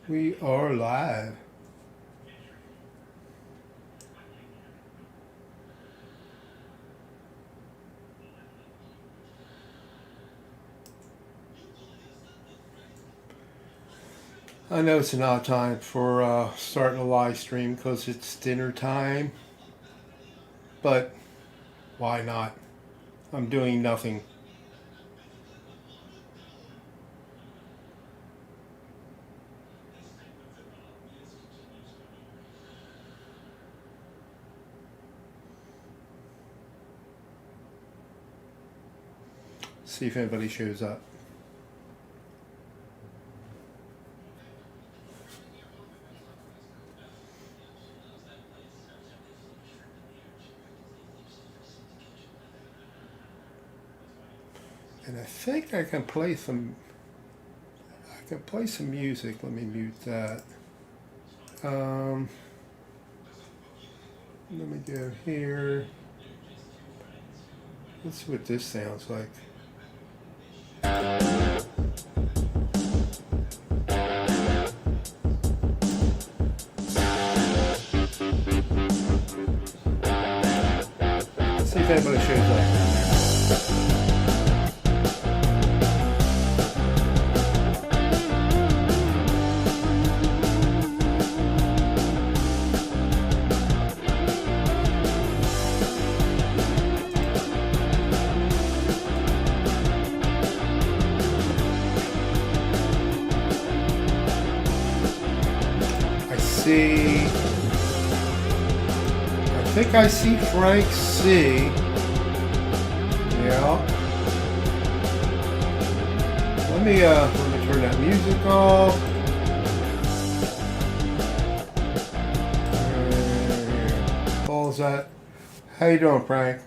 We are live. I know it's an odd time for starting a live stream because it's dinner time, but why not? I'm doing nothing. See if anybody shows up. And I think I can play some. I can play some music. Let me mute that. Um, Let me go here. Let's see what this sounds like. See if anybody shows up. I think I see Frank C. Yeah. Let me turn that music off. Pause that. How you doing, Frank?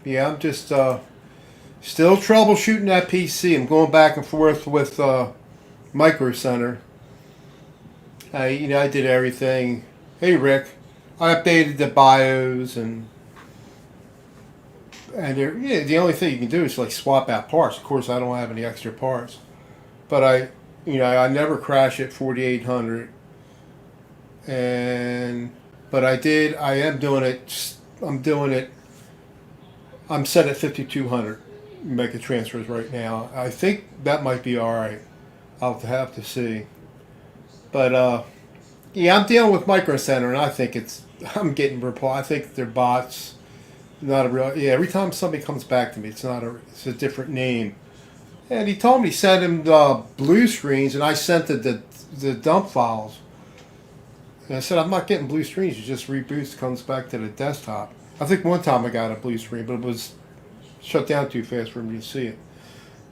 Yeah, I'm just still troubleshooting that PC. I'm going back and forth with Micro Center. I did everything. Hey, Rick. I updated the BIOS and the only thing you can do is like swap out parts. Of course, I don't have any extra parts, but I never crash at 4800. But I did. I am doing it. I'm doing it. I'm set at 5200 mega transfers right now. I think that might be all right. I'll have to see. But yeah, I'm dealing with Micro Center, and I think I'm getting reply. I think they're bots, not a real. Yeah, every time somebody comes back to me, it's a different name. And he told me to send him the blue screens, and I sent the dump files. And I said, I'm not getting blue screens. It just reboots, comes back to the desktop. I think one time I got a blue screen, but it was shut down too fast for me to see it.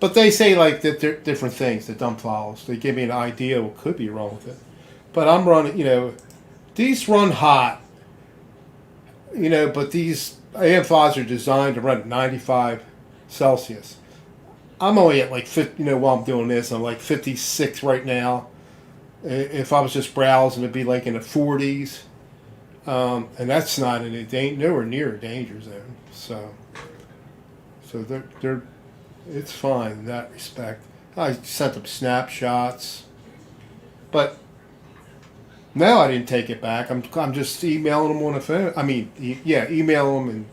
But they say like that they're different things, the dump files. They give me an idea what could be wrong with it. But I'm running, these run hot, but these AM5s are designed to run at 95 Celsius. I'm only at like 50, while I'm doing this, I'm like 56 right now. If I was just browsing, it'd be like in the 40s. And that's not nowhere near a danger zone. So they're it's fine in that respect. I sent them snapshots, but now I didn't take it back. I'm just emailing them on the phone. I mean, email them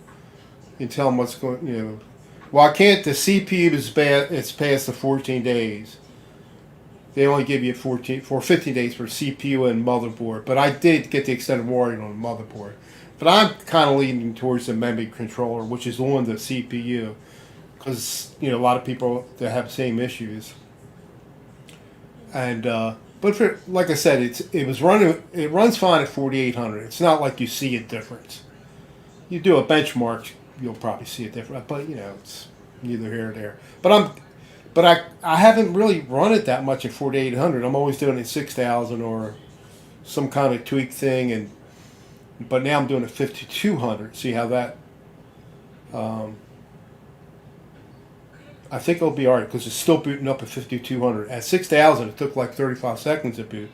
and tell them what's going. Well, I can't. The CPU is bad. It's past the 14 days. They only give you 15 days for CPU and motherboard. But I did get the extended warranty on the motherboard. But I'm kind of leaning towards the memory controller, which is on the CPU, because a lot of people that have the same issues. And but like I said, it runs fine at 4800. It's not like you see a difference. You do a benchmark, you'll probably see a difference. But it's neither here nor there. But I haven't really run it that much at 4800. I'm always doing it 6000 or some kind of tweak thing, but now I'm doing it 5200. See how that. I think it'll be alright because it's still booting up at 5200. At 6000, it took like 35 seconds to boot.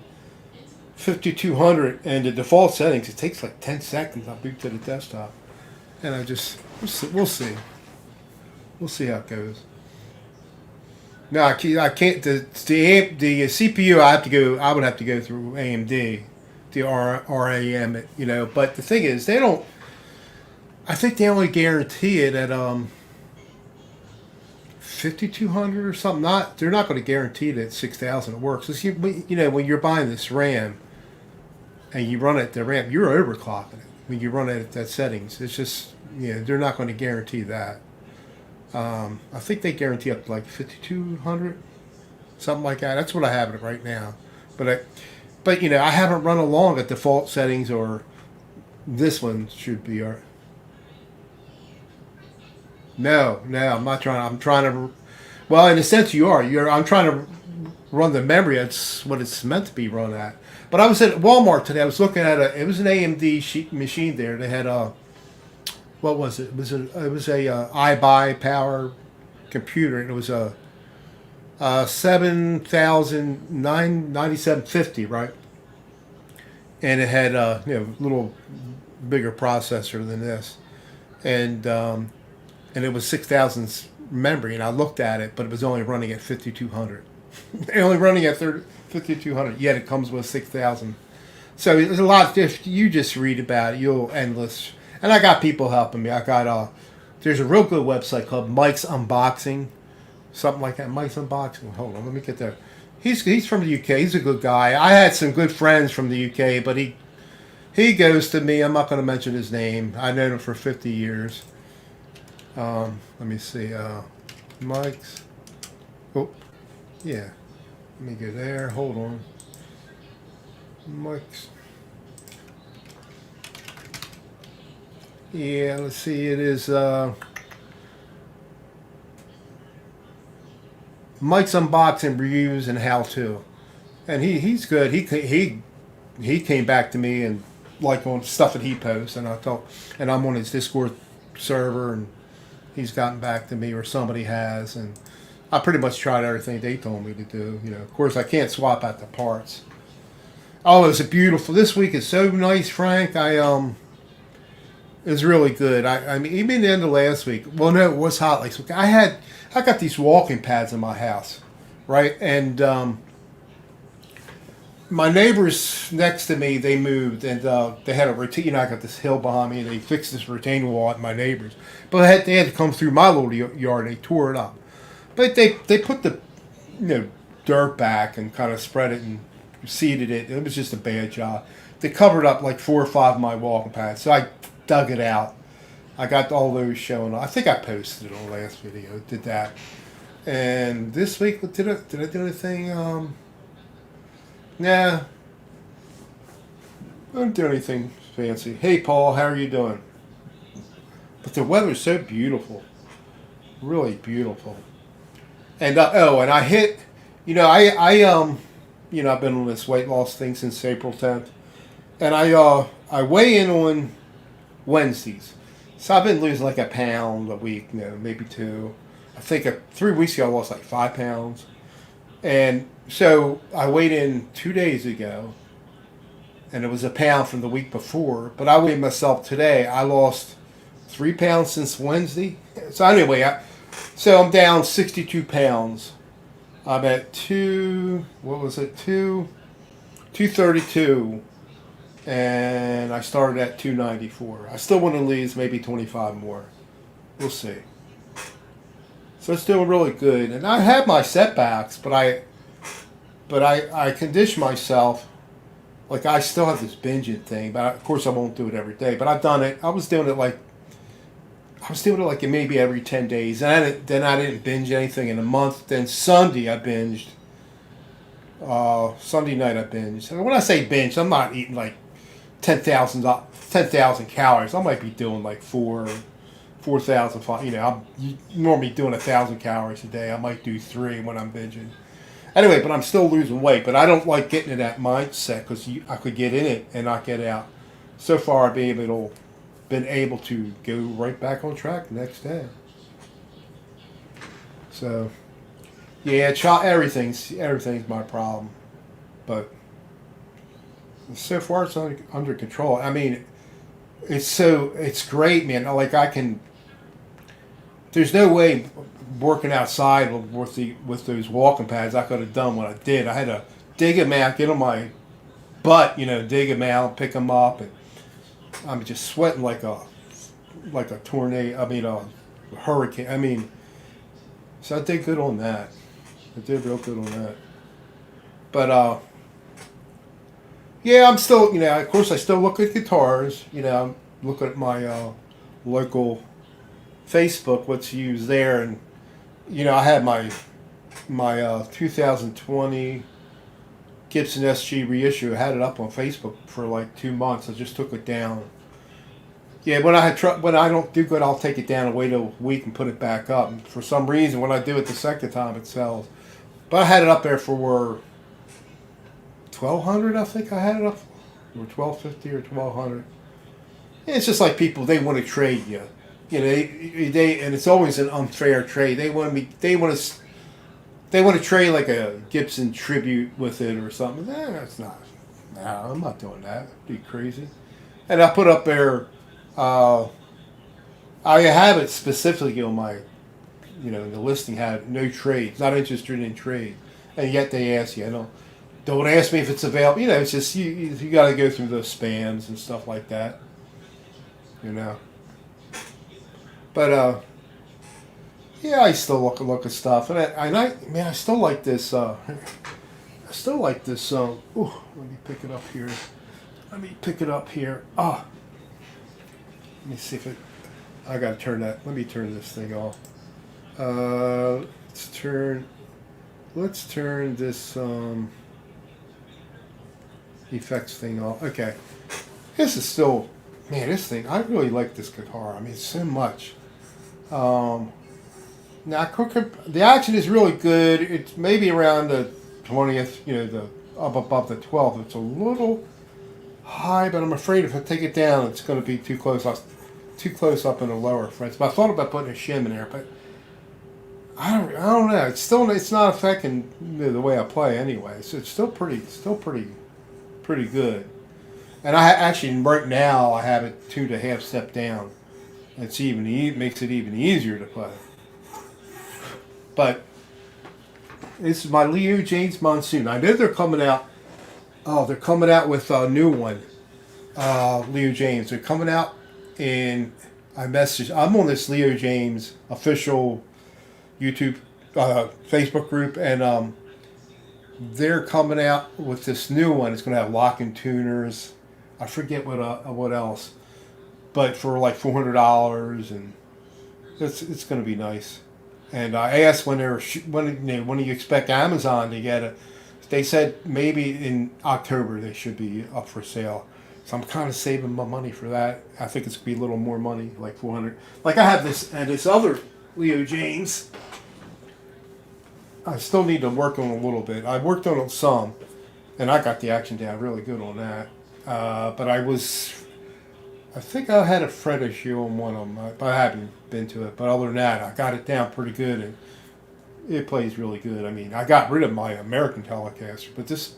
5200 and the default settings, it takes like 10 seconds. I'll boot to the desktop, and we'll see how it goes. No, I can't. The CPU, I have to go. I would have to go through AMD, the RAM. You know, but the thing is, they don't. I think they only guarantee it at 5200 or something. Not they're not going to guarantee it at 6000. It works. You know, when you're buying this RAM and you run it the RAM, you're overclocking it when you run it at that settings. It's just they're not going to guarantee that. I think they guarantee up to like 5200, something like that. That's what I have it right now. But I haven't run along at default settings, or this one should be. Or no, I'm not trying. I'm trying to. Well, in a sense, you are. I'm trying to run the memory. That's what it's meant to be run at. But I was at Walmart today. I was looking at it was an AMD machine there. They had what was it? It was a iBuy power computer, and it was a 799750, right? And it had a little bigger processor than this, and it was 6000 memory. And I looked at it, but it was only running at 5200. Only running at 5200. Yet it comes with 6000. So there's a lot. If you just read about it, you'll endless. And I got people helping me. I got there's a real good website called Mike's Unboxing, something like that. Mike's Unboxing. Hold on, let me get there. He's from the UK. He's a good guy. I had some good friends from the UK, but he goes to me. I'm not going to mention his name. I known him for 50 years. Let me see. Mike's. Oh, yeah. Let me go there. Hold on. Mike's. Yeah, let's see. It is Mike's Unboxing Reviews and How To, and he's good. He came back to me and like on stuff that he posts, and and I'm on his Discord server, and he's gotten back to me, or somebody has, and I pretty much tried everything they told me to do. Of course, I can't swap out the parts. Oh, it was a beautiful. This week is so nice, Frank. It was really good. I mean, even the end of last week. Well, no, it was hot last week. I got these walking pads in my house, right? And my neighbors next to me, they moved, and they had a retaining. I got this hill behind me, and they fixed this retaining wall at my neighbors. But they had to come through my little yard. And they tore it up. But they put the dirt back and kind of spread it and seeded it. It was just a bad job. They covered up like 4 or 5 of my walking pads. So I dug it out. I got all those showing. I think I posted it on the last video. Did that. And this week, did I do anything? Nah. I didn't do anything fancy. Hey, Paul, how are you doing? But the weather's so beautiful. Really beautiful. And and I hit, I've been on this weight loss thing since April 10th, and I weigh in on Wednesdays, so I've been losing like a pound a week, maybe 2. I think 3 weeks ago I lost like 5 pounds, and so I weighed in 2 days ago, and it was a pound from the week before. But I weighed myself today. I lost 3 pounds since Wednesday. So anyway, so I'm down 62 pounds. I'm at 232, and I started at 294. I still want to lose maybe 25 more. We'll see. So it's doing really good, and I had my setbacks, but I conditioned myself. Like, I still have this binging thing, but of course I won't do it every day. But I've done it. I was doing it like maybe every 10 days. And then I didn't binge anything in a month. Then Sunday I binged. Sunday night I binged. And when I say binge, I'm not eating like 10,000 calories. I might be doing like 4,000. I'm normally doing 1,000 calories a day. I might do 3 when I'm binging. Anyway, but I'm still losing weight. But I don't like getting in that mindset, because I could get in it and not get out. So far, I've been able to go right back on track the next day. So, yeah, everything's my problem. But so far, it's under control. I mean, it's great, man. Like, there's no way working outside with those walking pads, I could have done what I did. I had to dig them out, get on my butt, dig them out, pick them up, and I'm just sweating like a tornado. I mean, a hurricane. I mean, so I did good on that. I did real good on that. But yeah, I'm still, of course, I still look at guitars. I'm looking at my local Facebook, what's used there, and I had my 2020 Gibson SG reissue. I had it up on Facebook for like 2 months. I just took it down. Yeah, when I don't do good, I'll take it down and wait a week and put it back up. And for some reason, when I do it the second time, it sells. But I had it up there for $1,200. I think I had it up, or $1,250 or $1,200. It's just like people, they want to trade you. They and it's always an unfair trade. They want to trade like a Gibson tribute with it or something. That's not. No, I'm not doing that. That'd be crazy. And I put up there. I have it specifically on my, the listing had no trades, not interested in trade, and yet they ask you. Don't ask me if it's available. It's just you got to go through those spams and stuff like that. But yeah, I still look at stuff, and I still like this. I still like this. Let me pick it up here. Let me see if it. I gotta turn that. Let me turn this thing off. Let's turn this effects thing off. Okay, this is still. Man, this thing, I really like this guitar. I mean, so much. Now, the action is really good. It's maybe around the 20th, the up above the 12th. It's a little high, but I'm afraid if I take it down, it's going to be too close up in the lower frets. But I thought about putting a shim in there, but I don't know. It's not affecting the way I play anyway. So it's still pretty good. And I actually right now I have it 2.5 step down. It's makes it even easier to play. But this is my Leo James Monsoon. I know they're coming out. Oh, they're coming out with a new one. Leo James. They're coming out in. I'm on this Leo James official YouTube, Facebook group, and they're coming out with this new one. It's going to have lock-in tuners. I forget what else, but for like $400, and it's going to be nice. And I asked when do you expect Amazon to get it? They said maybe in October they should be up for sale. So I'm kind of saving my money for that. I think it's going to be a little more money, like $400. Like I have this other Leo James. I still need to work on a little bit. I worked on it some, and I got the action down really good on that. But I think I had a fret issue on one of them, but I haven't been to it. But other than that, I got it down pretty good, and it plays really good. I mean, I got rid of my American Telecaster, but this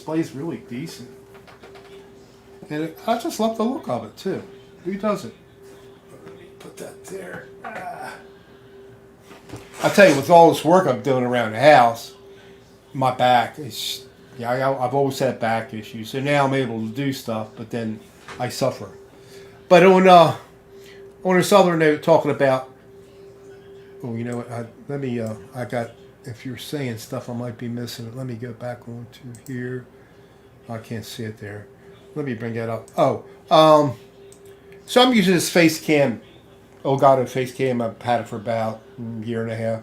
plays really decent. And I just love the look of it, too. Who doesn't? Let me put that there. I tell you, with all this work I'm doing around the house, my back is... Yeah, I've always had back issues, so now I'm able to do stuff, but then I suffer. But on this other note, talking about... Oh, you know what? I got... If you're saying stuff, I might be missing it. Let me go back onto here. I can't see it there. Let me bring that up. So I'm using this face cam, Elgato face cam. I've had it for about a year and a half.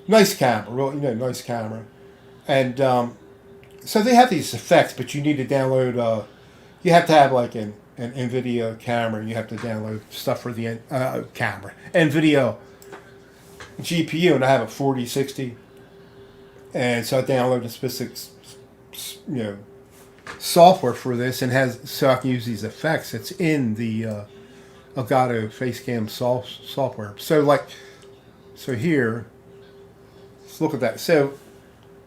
Nice camera, really, nice camera. And so they have these effects, but you need to download. You have to have like an NVIDIA camera, and you have to download stuff for the camera, NVIDIA GPU, and I have a 4060, and so I downloaded specific, software for this, and so I can use these effects. It's in the Elgato Facecam software. So here, let's look at that. So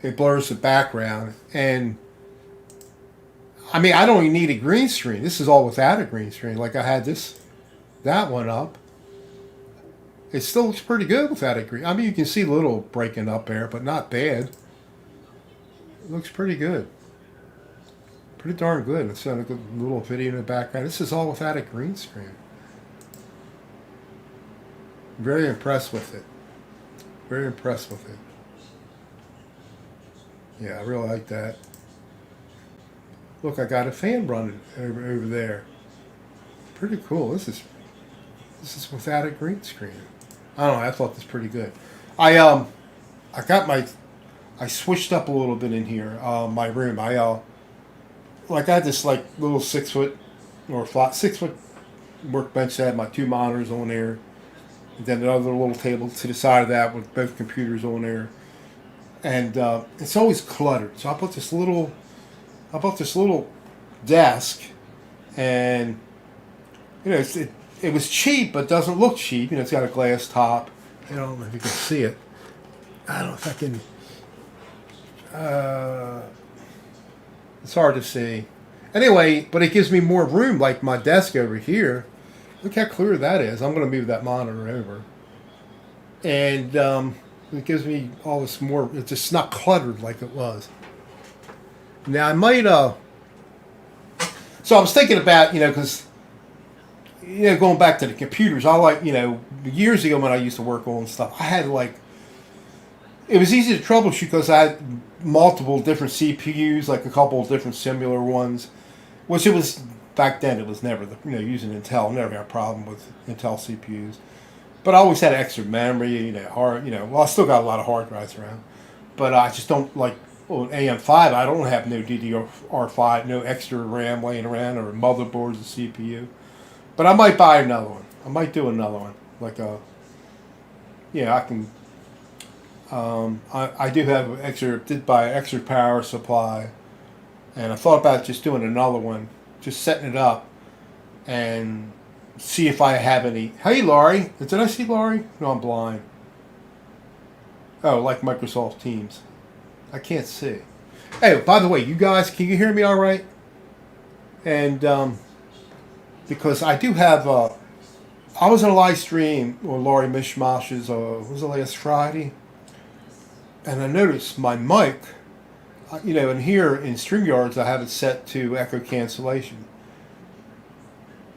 it blurs the background, and I mean, I don't even need a green screen. This is all without a green screen. Like I had that one up. it still looks pretty good without a green. I mean, you can see a little breaking up there, but not bad. It looks pretty good. Pretty darn good. It's got a good little video in the background. This is all without a green screen. Very impressed with it. Very impressed with it. Yeah, I really like that. Look, I got a fan running over there. Pretty cool. This is without a green screen. I don't know. I thought this was pretty good. I got my I switched up a little bit in here. My room. I had this like little 6 foot or flat 6 foot workbench that had my 2 monitors on there. And then another little table to the side of that with both computers on there. And it's always cluttered. So I bought this little desk, and it was cheap, but doesn't look cheap. It's got a glass top. I don't know if you can see it. I don't know if I can. It's hard to see. Anyway, but it gives me more room, like my desk over here. Look how clear that is. I'm going to move that monitor over. And it gives me all this more. It's just not cluttered like it was. Now, I might. So I was thinking about, because, going back to the computers, I like, years ago when I used to work on stuff, I had it was easy to troubleshoot because I had multiple different CPUs, like a couple of different similar ones, which it was, back then it was never, using Intel, never had a problem with Intel CPUs. But I always had extra memory, well, I still got a lot of hard drives around, but I just don't like, on AM5, I don't have no DDR5, no extra RAM laying around or motherboards and CPU. But I might buy another one. I might do another one. I can, I do have did buy an extra power supply, and I thought about just doing another one, just setting it up, and see if I have any. Hey, Laurie. Did I see Laurie? No, I'm blind. Oh, like Microsoft Teams. I can't see. Hey, by the way, you guys, can you hear me all right? And because I do have, I was in a live stream on Laurie Mishmash's, was it last Friday? And I noticed my mic, and here in StreamYards, I have it set to echo cancellation.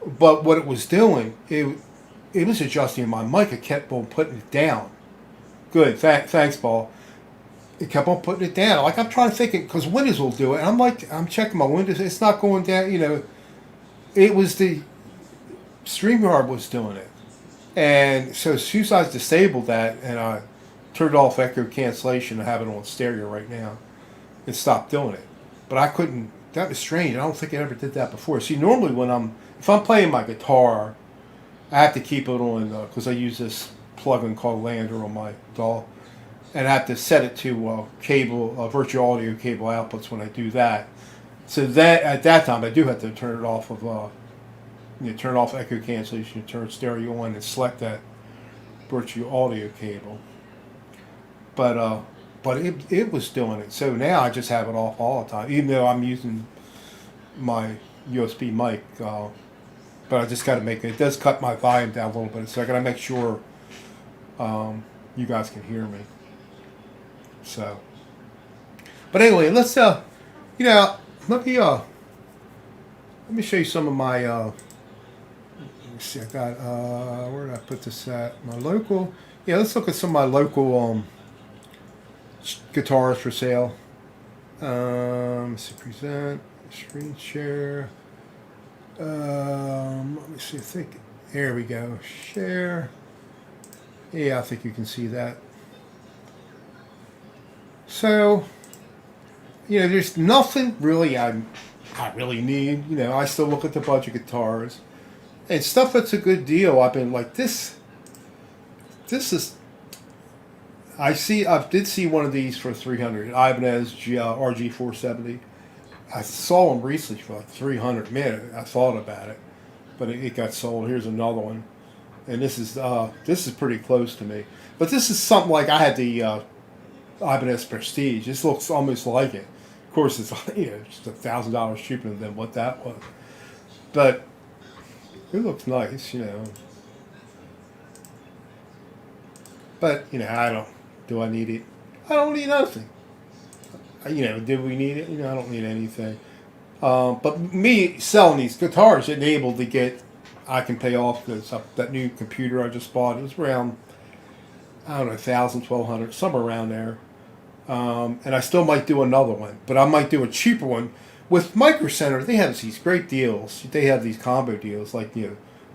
But what it was doing, it was adjusting my mic. It kept on putting it down. Good, thanks, Paul. It kept on putting it down. Like, I'm trying to think, because Windows will do it. And I'm checking my Windows. It's not going down, It was the StreamYard was doing it. And so as soon as I disabled that, and I turned off echo cancellation, I have it on stereo right now, it stopped doing it. But I couldn't, that was strange. I don't think I ever did that before. See, normally if I'm playing my guitar, I have to keep it on, because I use this plugin called Lander on my DAW. And I have to set it to virtual audio cable outputs when I do that. So that at that time I do have to turn it off turn off echo cancellation, turn stereo on, and select that virtual audio cable. But it was doing it. So now I just have it off all the time, even though I'm using my USB mic. But I just got to make it. It does cut my volume down a little bit, so I got to make sure you guys can hear me. So, but anyway, let's let me show you some of my. Let me see. I got where did I put this at? My local. Yeah, let's look at some of my local guitars for sale. Let's see, present, screen share. Let me see. I think there we go. Share. Yeah, I think you can see that. So, there's nothing really I really need. I still look at the budget guitars and stuff that's a good deal. I've been like this is. I did see one of these for $300. Ibanez RG470. I saw them recently for like $300. Man, I thought about it, but it got sold. Here's another one, and this is pretty close to me. But this is something like I had the Ibanez Prestige. This looks almost like it. Of course, it's just $1,000 cheaper than what that was, but it looks nice. But I don't. Do I need it? I don't need nothing. Do we need it? I don't need anything. But me selling these guitars enabled to get. I can pay off that new computer I just bought. It was around, I don't know, 1,000, 1,200, somewhere around there. And I still might do another one, but I might do a cheaper one. With Micro Center, they have these great deals. They have these combo deals like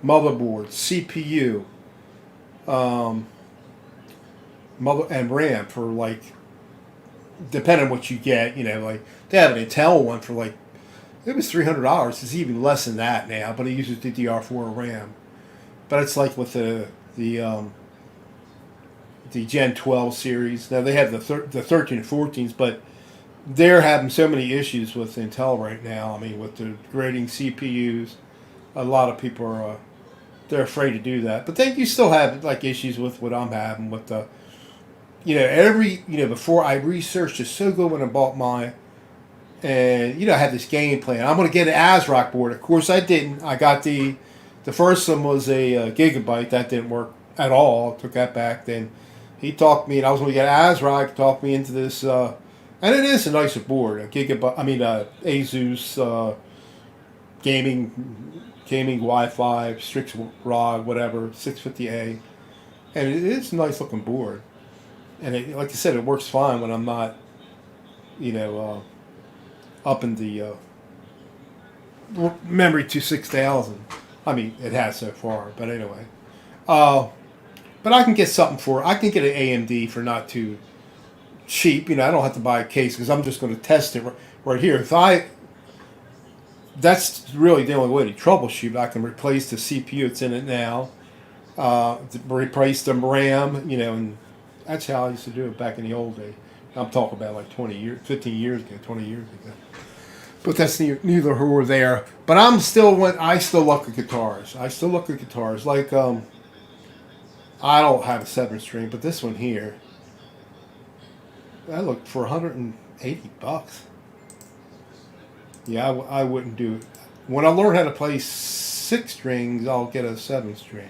motherboard, CPU, mother and RAM for like, depending on what you get. Like they have an Intel one for like, it was $300. It's even less than that now, but it uses DDR4 RAM. But it's like with the Gen 12 series. Now they have the 13 and 14s, but they're having so many issues with Intel right now. I mean, with the grading CPUs, a lot of people are they're afraid to do that. But then you still have like issues with what I'm having with the before I researched it so good when I bought mine, and I had this game plan. I'm going to get an ASRock board. Of course, I didn't. I got the first one was a Gigabyte that didn't work at all. I took that back. Then he talked me, and I was going to get ASRock. Talked me into this, and it is a nicer board. A Gigabyte. I mean, Asus gaming Wi-Fi, Strix Rod, whatever, 650A, and it is a nice looking board. And like I said, it works fine when I'm not, up in the memory to 6,000. I mean, it has so far, but anyway. But I can get something I can get an AMD for not too cheap. I don't have to buy a case because I'm just going to test it right here. That's really the only way to troubleshoot. I can replace the CPU that's in it now, replace the RAM, and that's how I used to do it back in the old days. I'm talking about like 20 years, 15 years ago, 20 years ago. But that's neither here nor there. But I still look at guitars. I still look at guitars. Like, I don't have a 7-string, but this one here, I looked for $180. Yeah, I wouldn't do it. When I learn how to play 6 strings, I'll get a 7-string.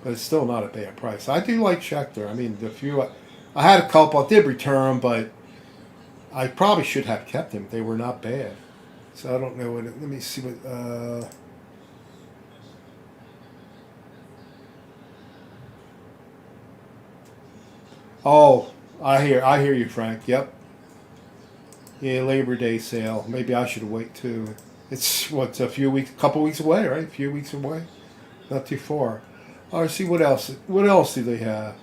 But it's still not a bad price. I do like Schecter. I mean, I had a couple. I did return them, but I probably should have kept them. They were not bad. So I don't know let me see what. Oh, I hear you, Frank. Yep. Yeah, Labor Day sale. Maybe I should wait too. It's a couple weeks away, right? A few weeks away. Not too far. All right, see what else. What else do they have?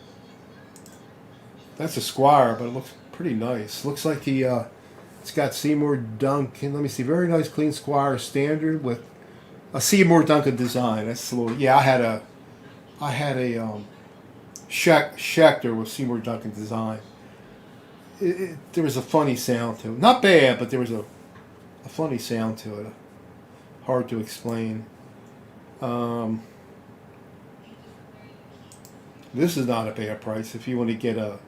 That's a Squire, but it looks pretty nice. Looks like it's got Seymour Duncan. Let me see. Very nice, clean Squire standard with a Seymour Duncan design. That's a little. Yeah, I had a Schecter with Seymour Duncan design. There was a funny sound to it. Not bad, but there was a funny sound to it. Hard to explain. This is not a bad price if you want to get a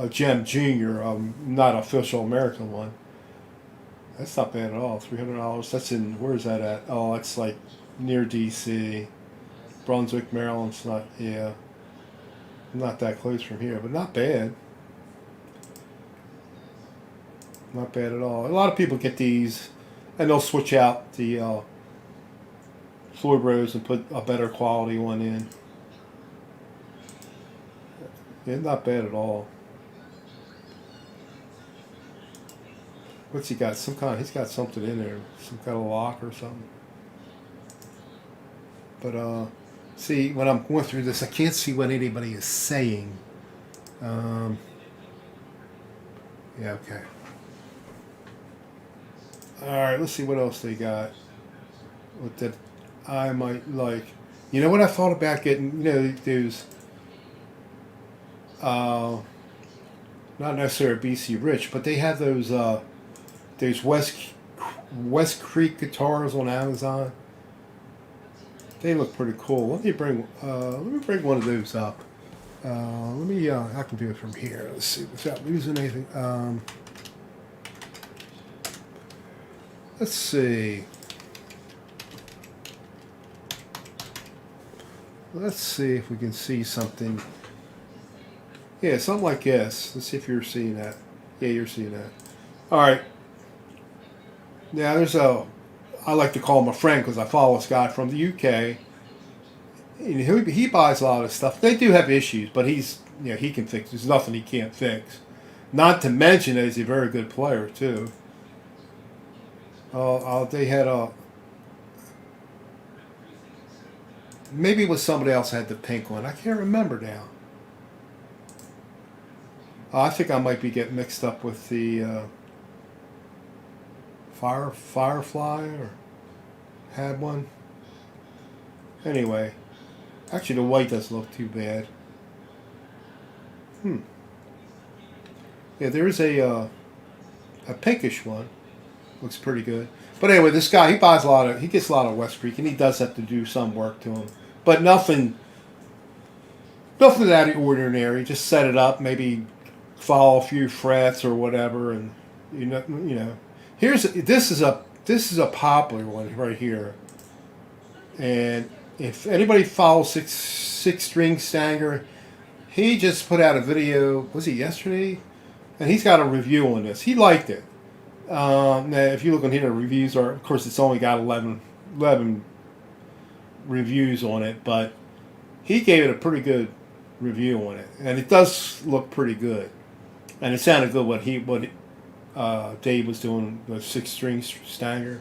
Gem Junior, not official American one. That's not bad at all. $300. That's where's that at? Oh, it's like near DC, Brunswick, Maryland. It's not not that close from here, but not bad. Not bad at all. A lot of people get these, and they'll switch out the Floyd Rose and put a better quality one in. Yeah, not bad at all. What's he got? He's got something in there. Some kind of lock or something. But, see, when I'm going through this, I can't see what anybody is saying. Yeah, okay. Alright, let's see what else they got. What that I might like. You know what I thought about getting? Those... not necessarily BC Rich, but they have those West Creek guitars on Amazon. They look pretty cool. Let me bring one of those up. I can do it from here. Let's see without losing anything. Let's see. Let's see if we can see something. Yeah, something like this. Let's see if you're seeing that. Yeah, you're seeing that. All right. Now there's I like to call him a friend because I follow this guy from the UK. And he buys a lot of stuff. They do have issues, but he can fix. There's nothing he can't fix. Not to mention that he's a very good player too. They had a maybe it was somebody else had the pink one. I can't remember now. I think I might be getting mixed up with the Firefly or had one. Anyway, actually the white doesn't look too bad. Yeah, there's a pinkish one. Looks pretty good. But anyway, this guy he gets a lot of West Creek, and he does have to do some work to him, but nothing out of the ordinary. Just set it up, maybe follow a few frets or whatever, and you know. This is a popular one right here, and if anybody follows six string Stanger, he just put out a video. Was it yesterday? And he's got a review on this. He liked it. Now, if you look on here, the reviews are, of course, it's only got 11 reviews on it, but he gave it a pretty good review on it, and it does look pretty good, and it sounded good what Dave was doing with 6 string Stanger,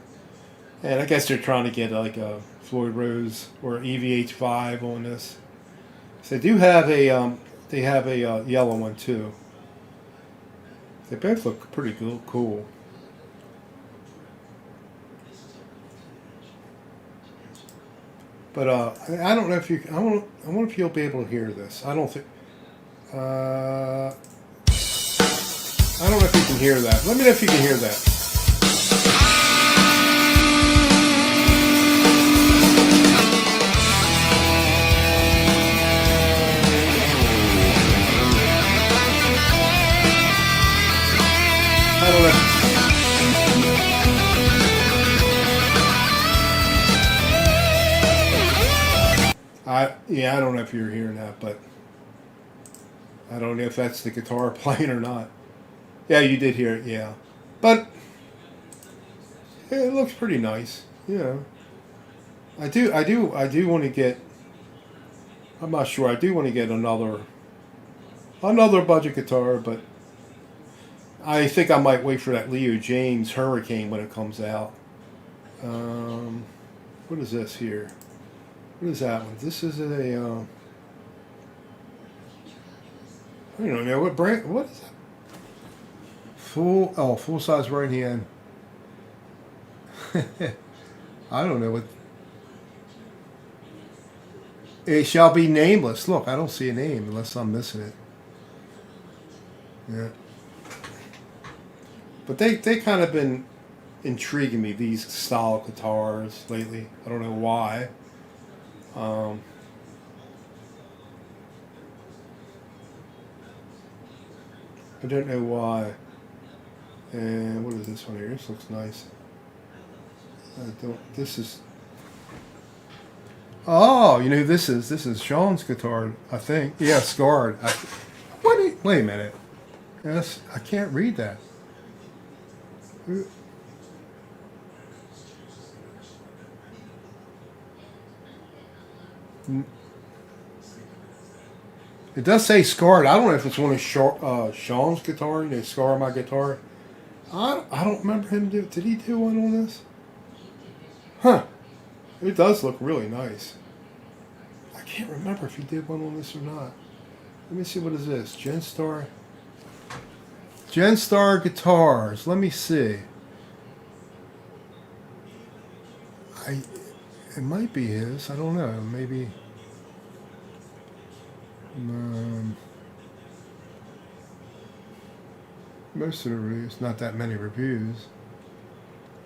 and I guess they're trying to get like a Floyd Rose or EVH5 on this. So they have a yellow one too. They both look pretty cool. But I don't know if you. I wonder if you'll be able to hear this. I don't think. I don't know if you can hear that. Let me know if you can hear that. I don't know. I don't know if you're hearing that, but I don't know if that's the guitar playing or not. Yeah, you did hear it, yeah. But it looks pretty nice, you know. I do want to get. I'm not sure. I do want to get another budget guitar, but I think I might wait for that Leo James Hurricane when it comes out. What is this here? What is that one? This is a. I don't know what brand. What is that? Full size right hand. I don't know what. It shall be nameless. Look, I don't see a name unless I'm missing it. Yeah. But they kind of been intriguing me, these style guitars lately. I don't know why. I don't know why. And what is this one here? This looks nice. This is. Oh, you know who this is? This is Sean's guitar, I think. Yeah, Scarred. Wait a minute. Yes, I can't read that. It does say Scarred. I don't know if it's one of Sean's guitar. You know, Scar my guitar. I don't remember him do. Did he do one on this? Huh. It does look really nice. I can't remember if he did one on this or not. Let me see, what is this? Genstar Guitars. Let me see. It might be his. I don't know. Maybe. Most of the reviews, not that many reviews.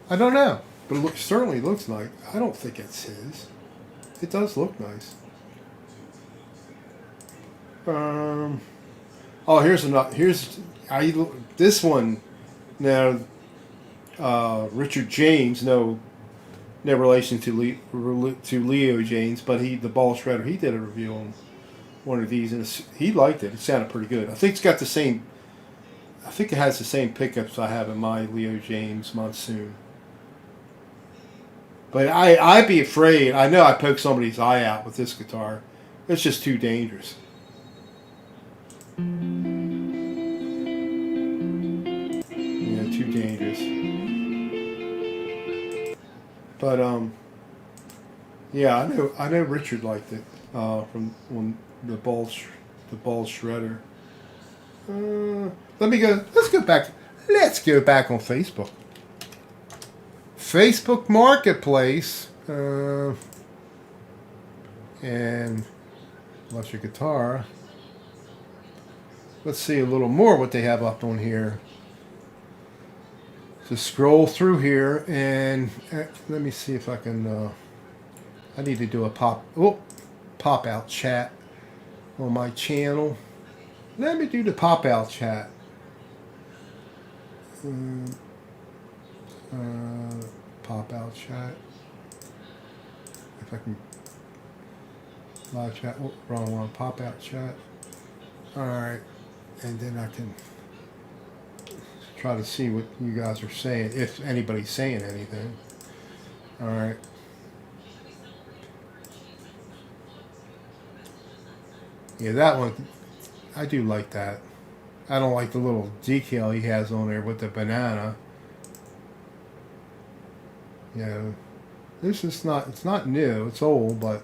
I don't know, but it certainly looks like. I don't think it's his. It does look nice. Oh, here's another. This one now. Richard James. No, no relation to Leo James, but the ball shredder, he did a review on one of these, and he liked it. It sounded pretty good. I think it's got the same. I think it has the same pickups I have in my Leo James Monsoon. But I'd be afraid. I know I poked somebody's eye out with this guitar. It's just too dangerous. Yeah, too dangerous. But yeah, I know Richard liked it from when the ball shredder. Let me go. Let's go back. Let's go back on Facebook. Facebook Marketplace and electric guitar. Let's see a little more what they have up on here. Just scroll through here and let me see if I can. I need to do a pop out chat on my channel. Let me do the pop out chat. Pop out chat. If I can live chat. Oh, wrong one. Pop out chat. All right, and then I can try to see what you guys are saying, if anybody's saying anything. All right. Yeah, that one, I do like that. I don't like the little decal he has on there with the banana. You know, this is not, it's not new, it's old, but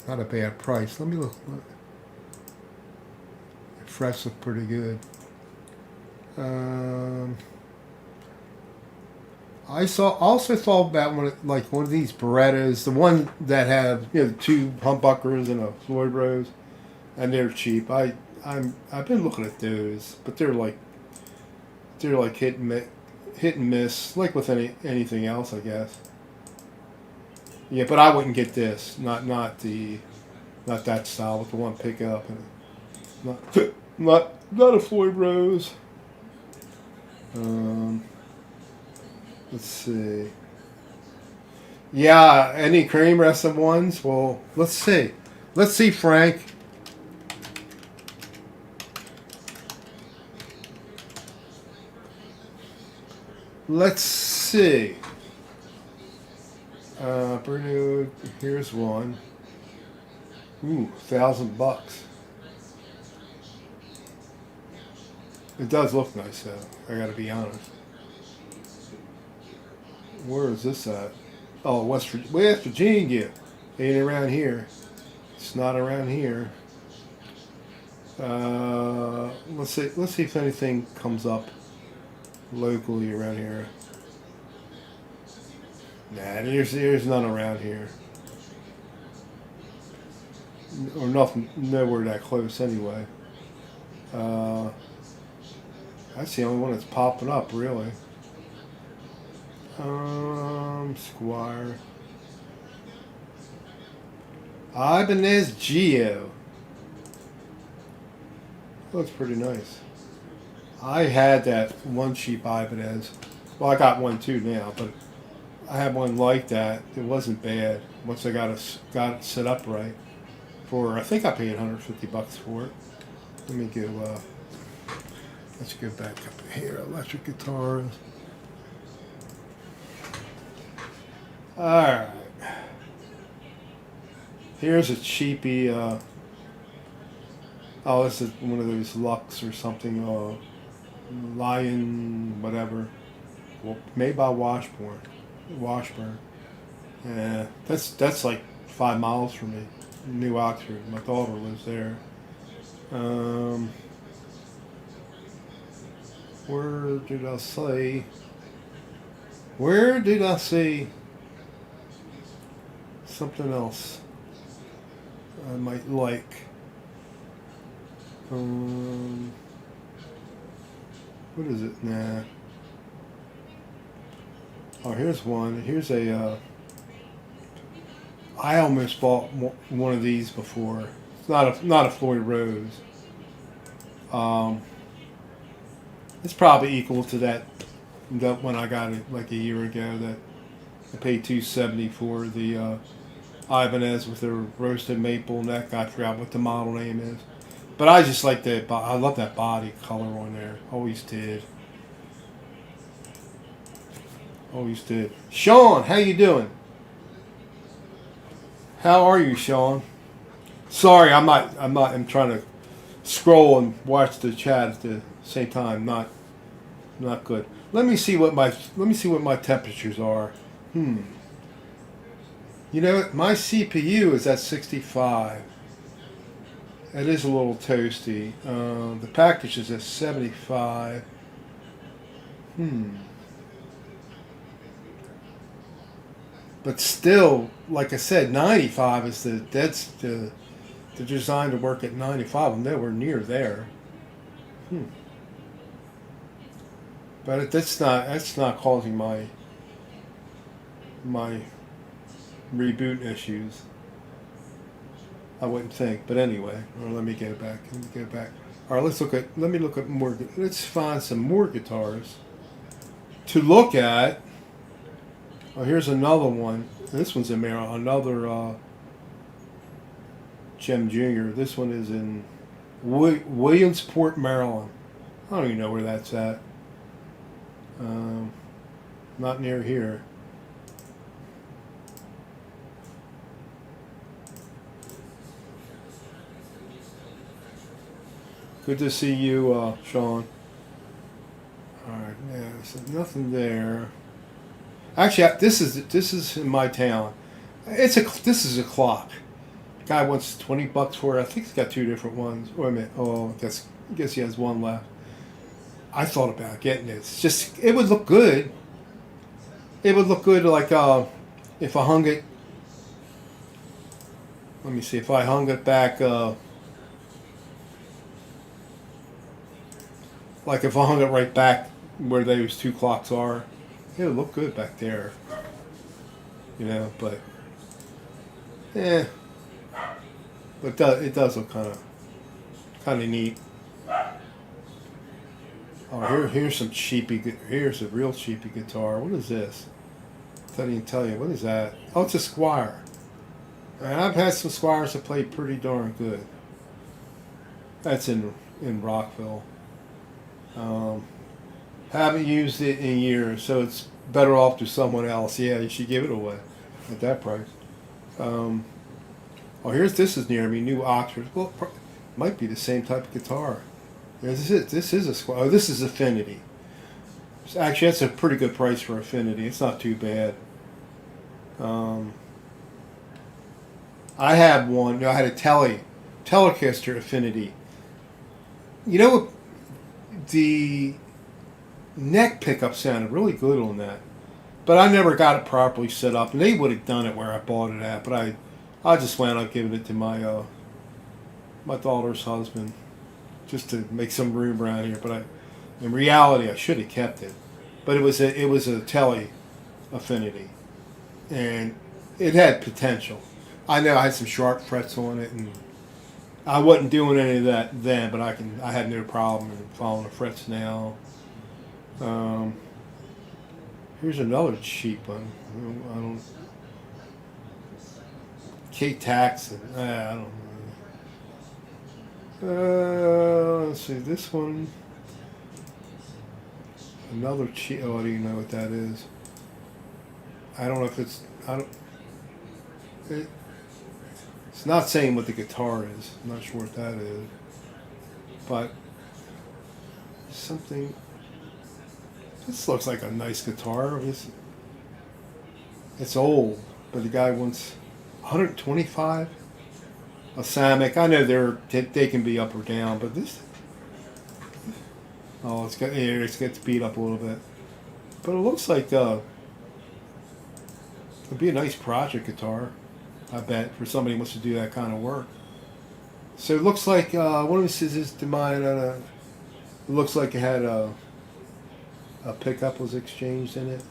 not a bad price. Let me look. The frets look pretty good. I also thought about one of these Berettas, the one that have, you know, two humbuckers and a Floyd Rose, and they're cheap. I've been looking at those, but they're like hit and miss, like with anything else, I guess. Yeah, but I wouldn't get this, not that style with the one pickup, and not a Floyd Rose. Let's see. Yeah, any cream wrestling ones? Well, let's see. Let's see, Frank. Let's see. Bruno, here's one. Ooh, $1,000. It does look nice, though. I gotta be honest. Where is this at? Oh, West Virginia. Ain't around here. It's not around here. Let's see if anything comes up locally around here. Nah, there's none around here. Or nothing, nowhere that close anyway. That's the only one that's popping up, really. Squire. Ibanez Geo. Looks pretty nice. I had that one cheap Ibanez. Well, I got one too now, but I had one like that. It wasn't bad once I got it set up right. I think I paid $150 for it. Let me go. Let's go back up here. Electric guitars. All right. Here's a cheapie. Oh, this is one of those Lux or something. Lion, whatever. Well, made by Washburn. Yeah, that's like 5 miles from me. New Oxford. My daughter lives there. Where did I say? Where did I see something else I might like? What is it? Nah. Oh, here's one. Here's a. I almost bought one of these before. It's not a Floyd Rose. It's probably equal to that That when I got it like a year ago, that I paid $270 for the Ibanez with the roasted maple neck. I forgot what the model name is, but I just like that. I love that body color on there. Always did. Always did. Sean, how you doing? How are you, Sean? Sorry, I'm not. I'm trying to scroll and watch the chat at the same time. Not good. Let me see what my temperatures are. You know, my CPU is at 65. It is a little toasty. The package is at 75. But still, like I said, 95 is the design to work at 95. I'm nowhere near there. But that's not causing my reboot issues. I wouldn't think, but anyway. Let me go back. All right, let me look at more. Let's find some more guitars to look at. Oh, here's another one. This one's in Maryland. Another Gem Jr. This one is in Williamsport, Maryland. I don't even know where that's at. Not near here. Good to see you, Sean. Alright, yeah, so nothing there. Actually, this is in my town. This is a clock. Guy wants $20 for it. I think he's got two different ones. Wait a minute. Oh, I guess he has one left. I thought about getting it. It's just, it would look good. It would look good like if I hung it. Let me see, if I hung it back like if I hung it right back where those two clocks are, it would look good back there. You know, but but it does look kind of neat. Oh, here's some cheapy. Here's a real cheapy guitar. What is this? Doesn't even tell you. What is that? Oh, it's a Squire. And I've had some Squires that play pretty darn good. That's in Rockville. Haven't used it in years, so it's better off to someone else. Yeah, you should give it away at that price. Oh, this is near me. New Oxford. Well, might be the same type of guitar. Yeah, this is a Squire. Oh, this is Affinity. Actually, that's a pretty good price for Affinity. It's not too bad. I had one. I had a Telecaster Affinity. You know what? The neck pickup sounded really good on that, but I never got it properly set up. And they would have done it where I bought it at, but I just wound up giving it to my my daughter's husband, just to make some room around here. But in reality, I should have kept it. But it was a Tele Affinity, and it had potential. I know I had some sharp frets on it, and I wasn't doing any of that then, but I had no problem in following the frets now. Here's another cheap one. I don't. K-Tax. I don't know. Let's see this one. Another cheap. Oh, I don't even know what that is. I don't know if it's. It's not saying what the guitar is. I'm not sure what that is. But something. This looks like a nice guitar. It's old, but the guy wants 125. A Samick. I know they can be up or down, but this. Oh, it gets beat up a little bit, but it looks like it'd be a nice project guitar. I bet for somebody who wants to do that kind of work. So it looks like one of the scissors to mine. It looks like it had a pickup was exchanged in it.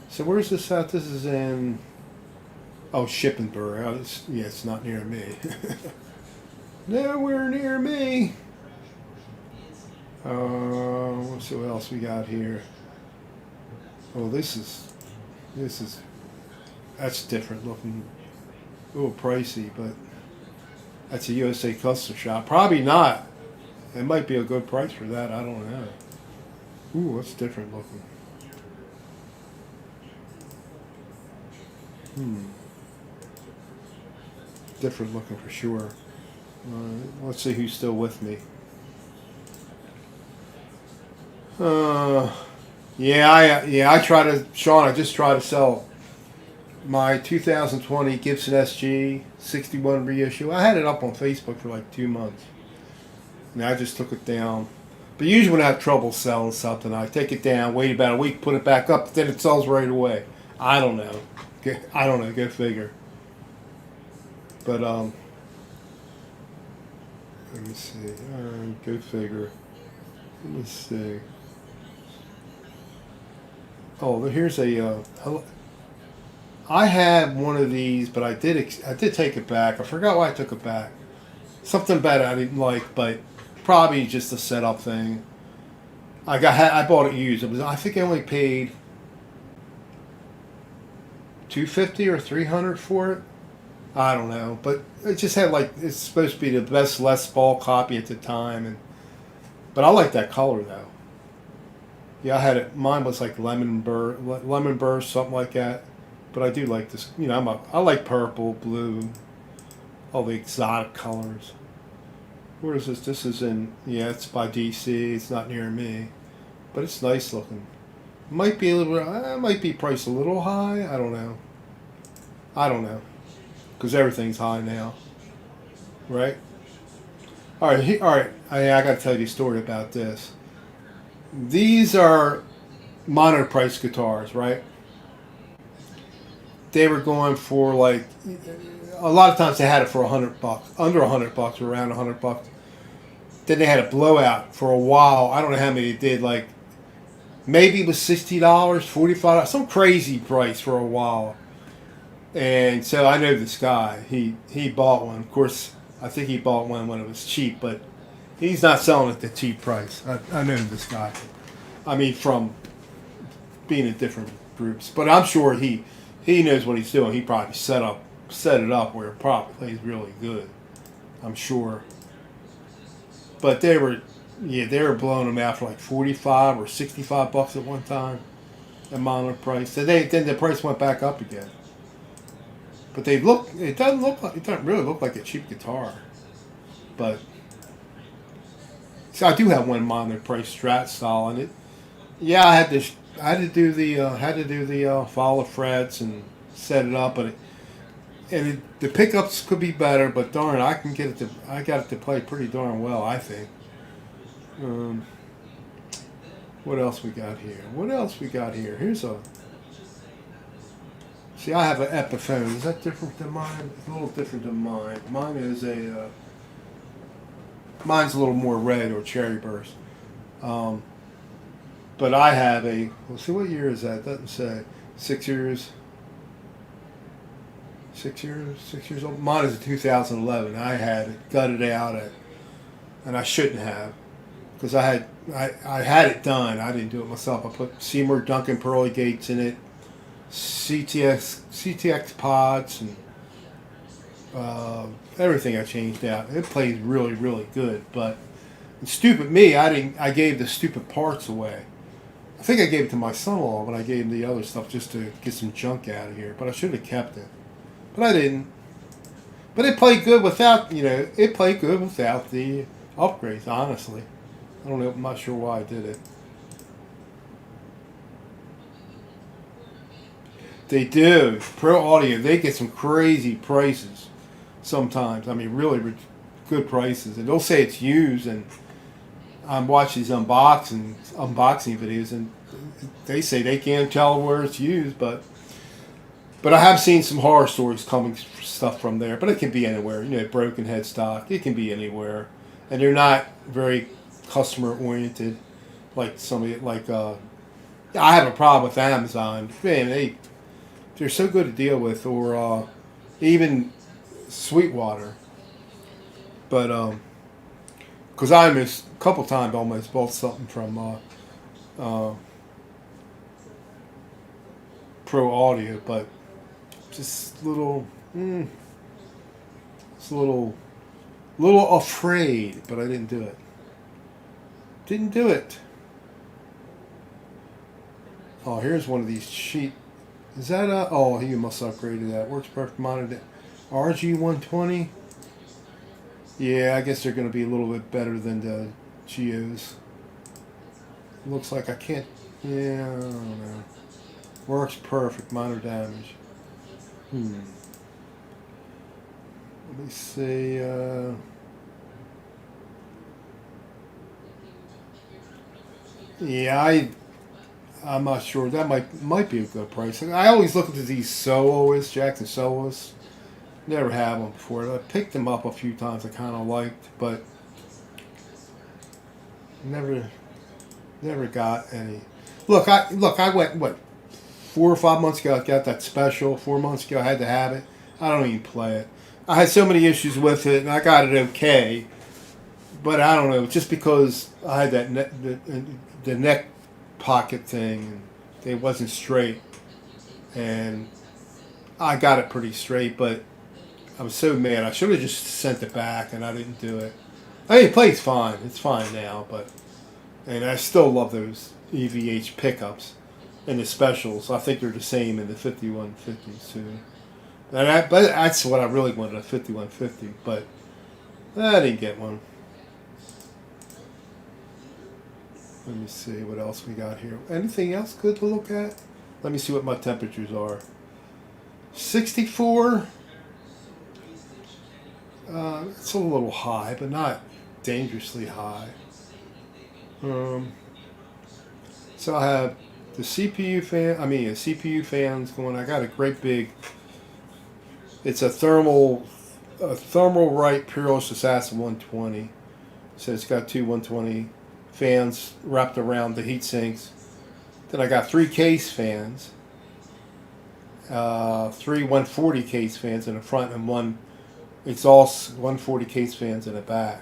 So where's this at? This is in Shippensburg. It's not near me. Nowhere near me. Let's see what else we got here. Oh, this is that's different looking. A little pricey, but that's a USA custom shop. Probably not. It might be a good price for that. I don't know. Ooh, that's different looking. Hmm. Different looking for sure. Let's see who's still with me. Uh, I try to, Sean. I just try to sell my 2020 Gibson SG 61 reissue. I had it up on Facebook for like 2 months, and I just took it down. But usually when I have trouble selling something, I take it down, wait about a week, put it back up, then it sells right away. I don't know. I don't know. Go figure. But let me see. Go figure. Let me see. Oh, here's a. I had one of these, but I did take it back. I forgot why I took it back. Something bad I didn't like, but probably just a setup thing. I bought it used. It was, I think I only paid $250 or $300 for it. I don't know, but it just had like, it's supposed to be the best Les Paul copy at the time, but I like that color though. Yeah, I had it. Mine was like lemon burst, something like that. But I do like this. You know, I like purple, blue, all the exotic colors. Where is this? This is in. Yeah, it's by DC. It's not near me, but it's nice looking. Might be a little. Might be priced a little high. I don't know. I don't know, because everything's high now, right? All right. All right. I got to tell you a story about this. These are minor price guitars, right? They were going for like, a lot of times they had it for $100, under $100 or around $100. Then they had a blowout for a while. I don't know how many they did. Like maybe it was $60, $45, some crazy price for a while. And so I know this guy. He bought one. Of course, I think he bought one when it was cheap, but he's not selling it at the cheap price. I know this guy. I mean, from being in different groups, but I'm sure he knows what he's doing. He probably set it up where it probably plays really good. I'm sure. But they were blowing them out for like $45 or $65 at one time, at minor price. Then the price went back up again. But it doesn't really look like a cheap guitar. But so I do have one minor price Strat style in it. Yeah, I had to do the follow the frets and set it up, but the pickups could be better. But darn, I got it to play pretty darn well, I think. What else we got here? Here's a. See, I have an Epiphone. Is that different than mine? It's a little different than mine. Mine's a little more red or cherry burst. But I have let's see, what year is that? It doesn't say. 6 years. 6 years? 6 years old? Mine is a 2011. I had it gutted out, and I shouldn't have. Because I had it done. I didn't do it myself. I put Seymour Duncan pearly gates in it, CTX pods, and everything I changed out. It plays really, really good. But stupid me, I gave the stupid parts away. I think I gave it to my son-in-law when I gave him the other stuff just to get some junk out of here. But I should have kept it. But I didn't. But it played good without, the upgrades, honestly. I don't know, I'm not sure why I did it. They do. Pro Audio, they get some crazy prices sometimes. I mean, really good prices. And they'll say it's used, and I'm watching these unboxing videos, and they say they can't tell where it's used, but I have seen some horror stories coming stuff from there. But it can be anywhere, broken headstock. It can be anywhere, and they're not very customer oriented, like I have a problem with Amazon. Man, they're so good to deal with, or even Sweetwater, but because I a couple times almost bought something from Pro Audio, but just little, it's a little afraid, but I didn't do it. Didn't do it. Oh, here's one of these cheap. Is that a? Oh, you must have upgraded that. Works perfect monitor. RG120. Yeah, I guess they're going to be a little bit better than the Geos. Looks like I can't. Yeah, I don't know. Works perfect. Minor damage. Let me see. Yeah, I'm not sure. That might be a good price. I always look into these soloists, Jackson soloists. Never had one before. I picked them up a few times. I kind of liked, but never got any. Look, I went what 4 or 5 months ago. I got that special. 4 months ago, I had to have it. I don't even play it. I had so many issues with it, and I got it okay. But I don't know, just because I had that the neck pocket thing, and it wasn't straight, and I got it pretty straight, but I was so mad. I should have just sent it back, and I didn't do it. I mean, it plays fine. It's fine now, and I still love those EVH pickups and the specials. I think they're the same in the 5150s too. But that's what I really wanted, a 5150, but I didn't get one. Let me see what else we got here. Anything else good to look at? Let me see what my temperatures are. 64. It's a little high, but not dangerously high. So I have the CPU fans going. I got a great big. It's a thermal right Pureless Assassin 120. So it's got two 120 fans wrapped around the heat sinks. Then I got 3 case fans, 3 140 case fans in the front, and one exhaust 140 case fans in the back.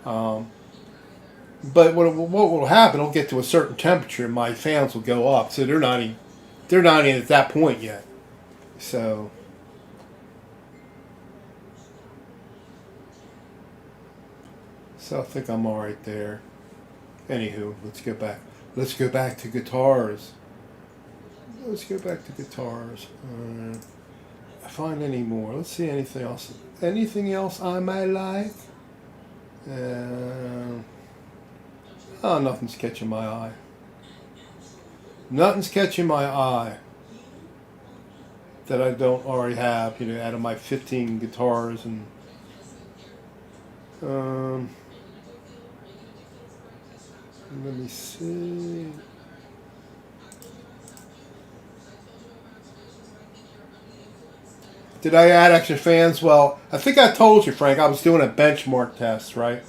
But what will happen? It'll get to a certain temperature, and my fans will go up. So they're not even at that point yet. So I think I'm all right there. Anywho, let's go back. Let's go back to guitars. Find any more. Let's see anything else. Anything else I might like? Nothing's catching my eye. Nothing's catching my eye that I don't already have. Out of my 15 guitars and. Let me see. Did I add extra fans? Well, I think I told you, Frank, I was doing a benchmark test, right?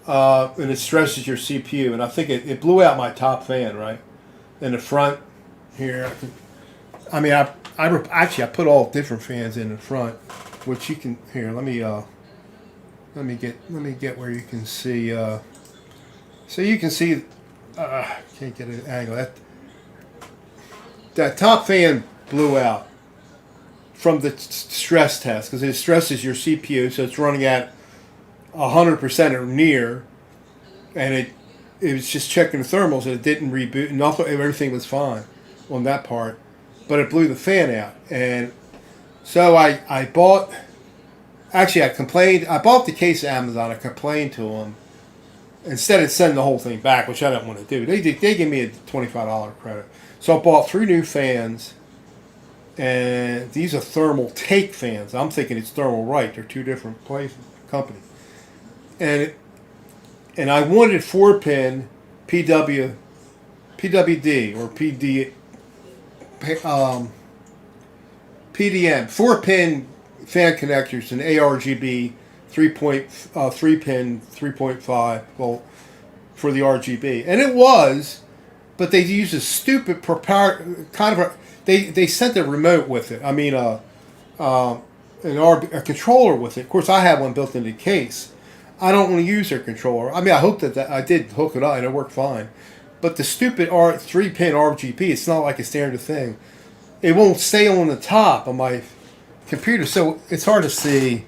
And it stresses your CPU, and I think it blew out my top fan, right? In the front here. I put all different fans in the front, which you can here. Let me get where you can see. So you can see. Can't get an angle. That top fan blew out from the stress test because it stresses your CPU, so it's running at 100% or near, and it was just checking the thermals and it didn't reboot, and everything was fine on that part, but it blew the fan out, and so I bought. Actually, I complained. I bought the case at Amazon. I complained to them instead of sending the whole thing back, which I didn't want to do. They gave me a $25 credit, so I bought 3 new fans. And these are thermal take fans. I'm thinking it's thermal right. They're 2 different companies. And I wanted 4-pin PWD or PDM 4-pin fan connectors and ARGB 3-pin 3.5 volt for the RGB. And it was, but they used a stupid They sent a remote with it. I mean, a controller with it. Of course, I have one built into the case. I don't want to use their controller. I mean, I hooked it. I did hook it up, and it worked fine. But the stupid 3-pin RGB, it's not like a standard thing. It won't stay on the top of my computer, so it's hard to see.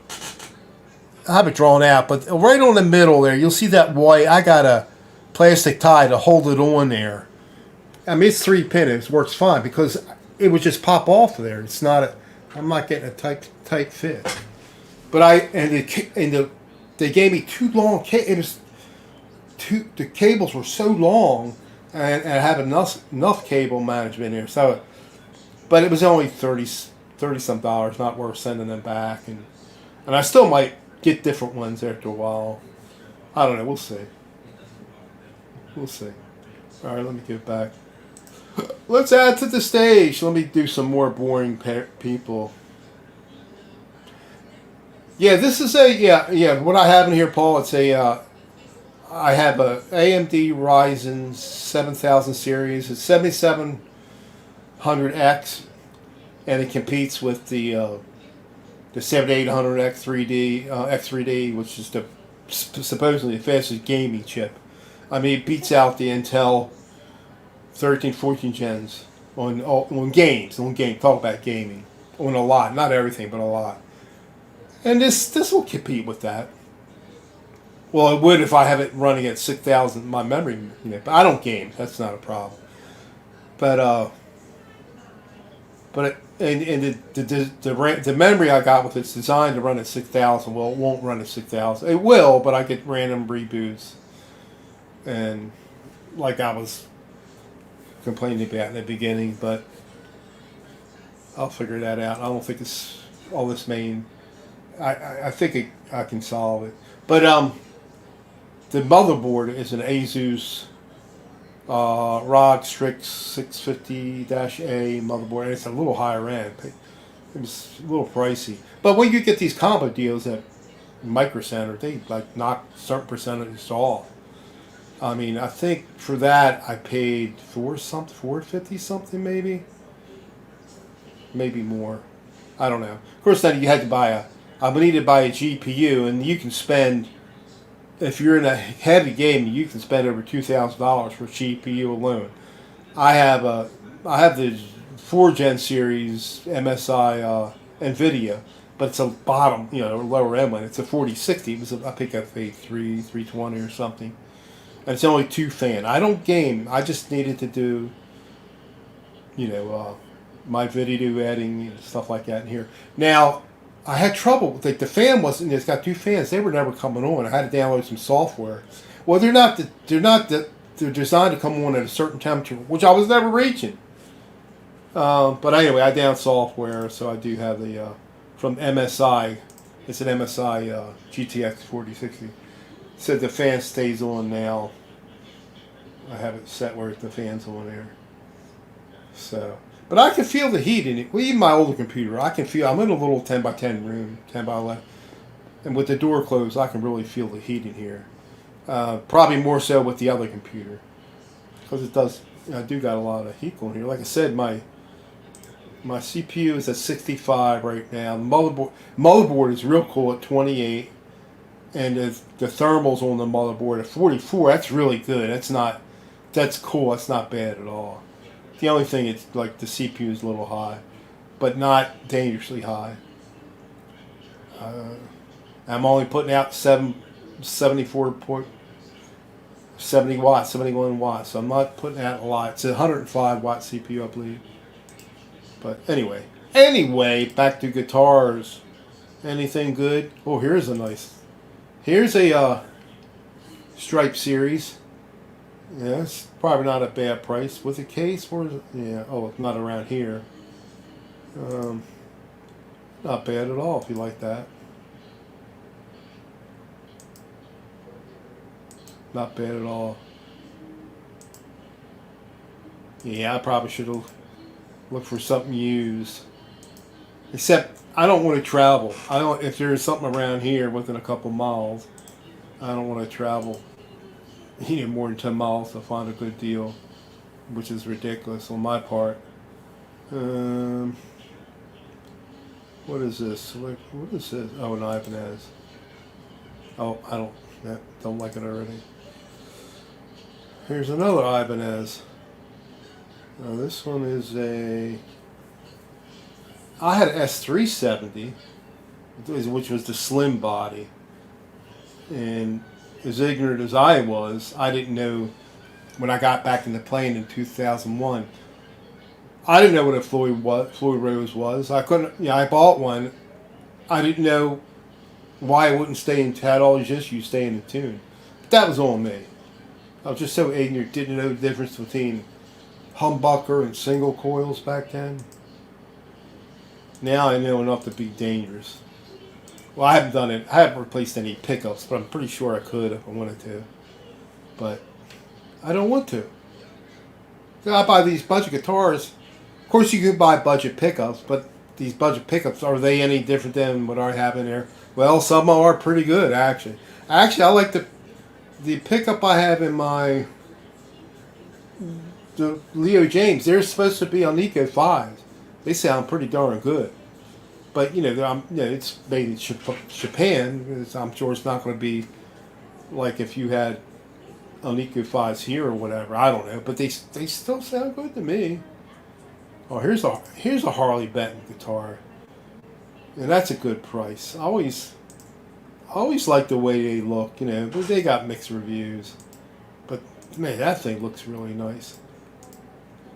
I have it drawn out, but right on the middle there, you'll see that white. I got a plastic tie to hold it on there. I mean, it's 3-pin. It works fine because it would just pop off of there. It's not a. I'm not getting a tight fit. But they gave me too long. It was the cables were so long, and I had enough cable management here. So, but it was only $30 some dollars. Not worth sending them back, and I still might get different ones after a while. I don't know. We'll see. We'll see. All right, let me get back. Let's add to the stage. Let me do some more boring people. Yeah, this is what I have in here, Paul. It's I have a AMD Ryzen 7000 series. It's 7700X, and it competes with the 7800X X3D, which is supposedly the fastest gaming chip. I mean, it beats out the Intel 13, 14 gens on games. Talk about gaming. On a lot. Not everything, but a lot. And this will compete with that. Well, it would if I have it running at 6,000 my memory. But I don't game. That's not a problem. But the memory I got with it's designed to run at 6,000. Well, it won't run at 6,000. It will, but I get random reboots. And like I was complaining about in the beginning, but I'll figure that out. I don't think it's all this main. I think I can solve it. But the motherboard is an Asus ROG Strix 650-A motherboard, and it's a little higher end. It was a little pricey. But when you get these combo deals at Micro Center, they like knock a certain percentage off. I mean, I think for that I paid $450 something maybe more. I don't know. Of course, then you had to I would need to buy a GPU, and you can spend, if you're in a heavy game, you can spend over $2,000 for GPU alone. I have the 4-gen series MSI NVIDIA, but it's a bottom, lower end one. It's a 4060. I think I paid $320 or something. And it's only 2 fan. I don't game. I just needed to do, my video editing and stuff like that in here. Now, I had trouble with the fan wasn't. It's got 2 fans. They were never coming on. I had to download some software. Well, they're designed to come on at a certain temperature, which I was never reaching. But anyway, I downloaded software, so I do have the from MSI. It's an MSI GTX 4060. So the fan stays on now. I have it set where the fan's on there. So, but I can feel the heat in it. Well, even my older computer, I can feel. I'm in a little 10x10 room, 10x11, and with the door closed, I can really feel the heat in here. Probably more so with the other computer, because it does. I do got a lot of heat going here. Like I said, my CPU is at 65 right now. The motherboard is real cool at 28. And the thermals on the motherboard at 44, that's really good. That's cool. That's not bad at all. The only thing is like the CPU is a little high, but not dangerously high. I'm only putting out 70 watts, 71 watts. So I'm not putting out a lot. It's a 105 watt CPU, I believe. But anyway, back to guitars. Anything good? Oh, here's a Stripe series. Yeah, it's probably not a bad price. With a case, where is it? Yeah, oh, it's not around here. Not bad at all if you like that. Not bad at all. Yeah, I probably should have looked for something used. Except I don't want to travel. If there's something around here within a couple miles, I don't want to travel more than 10 miles to find a good deal, which is ridiculous on my part. What is this? What is this? Oh, an Ibanez. Oh, I don't like it already. Here's another Ibanez. Now this one is a. I had an S370, which was the slim body, and as ignorant as I was, I didn't know when I got back in the plane in 2001. I didn't know what a Floyd Rose was. I couldn't. Yeah, I bought one. I didn't know why it wouldn't stay in. Had all these issues staying in tune. But that was on me. I was just so ignorant. Didn't know the difference between humbucker and single coils back then. Now I know enough to be dangerous. Well, I haven't done it. I haven't replaced any pickups, but I'm pretty sure I could if I wanted to. But I don't want to. I buy these budget guitars. Of course, you could buy budget pickups, but these budget pickups, are they any different than what I have in there? Well, some are pretty good, actually. Actually, I like the pickup I have in the Leo James. They're supposed to be on Eco 5s. They sound pretty darn good. But, it's made in Japan. I'm sure it's not going to be like if you had on Eco 5s here or whatever. I don't know. But they still sound good to me. Oh, here's a Harley Benton guitar. And that's a good price. I always like the way they look, but they got mixed reviews. But, man, that thing looks really nice.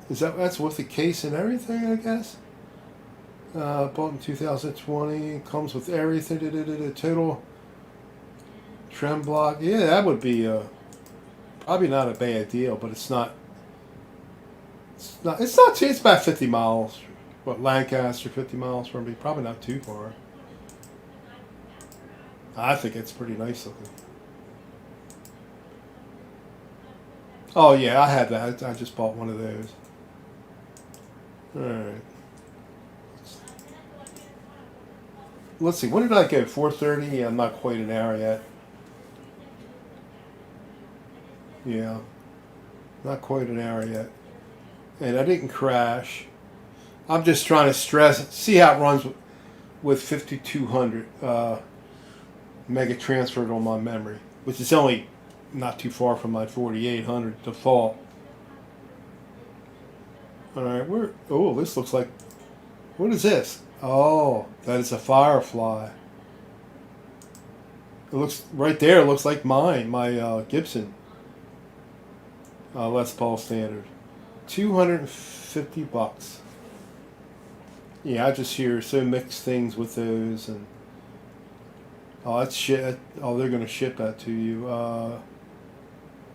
That's with the case and everything, I guess? Bought in 2020. Comes with everything. Total trem block. Yeah, that would be probably not a bad deal, but it's not. It's about 50 miles. What, Lancaster, 50 miles from me? Probably not too far. I think it's pretty nice looking. Oh yeah, I had that. I just bought one of those. Alright. Let's see, when did I go? 4:30? Yeah, I'm not quite an hour yet. Yeah. Not quite an hour yet. And I didn't crash. I'm just trying to see how it runs with 5200 mega transferred on my memory, which is only not too far from my 4800 default. Alright, this looks like, what is this? Oh, that is a Firefly. It looks, right there, it looks like my Gibson Les Paul Standard. $250. Yeah, I just hear so mixed things with those, and that's shit. Oh, they're gonna ship that to you. Let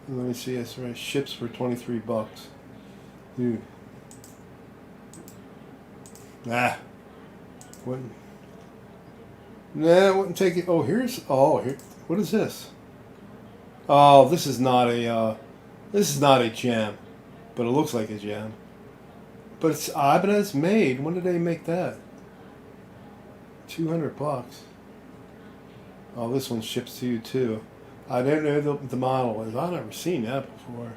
me see. That's right. Ships for $23. Dude. Nah. Wouldn't. Nah, wouldn't take it. Oh, here. What is this? Oh, this is not a gem, but it looks like a gem. But it's Ibanez made. When did they make that? $200. Oh, this one ships to you too. I don't know the model is. I've never seen that before.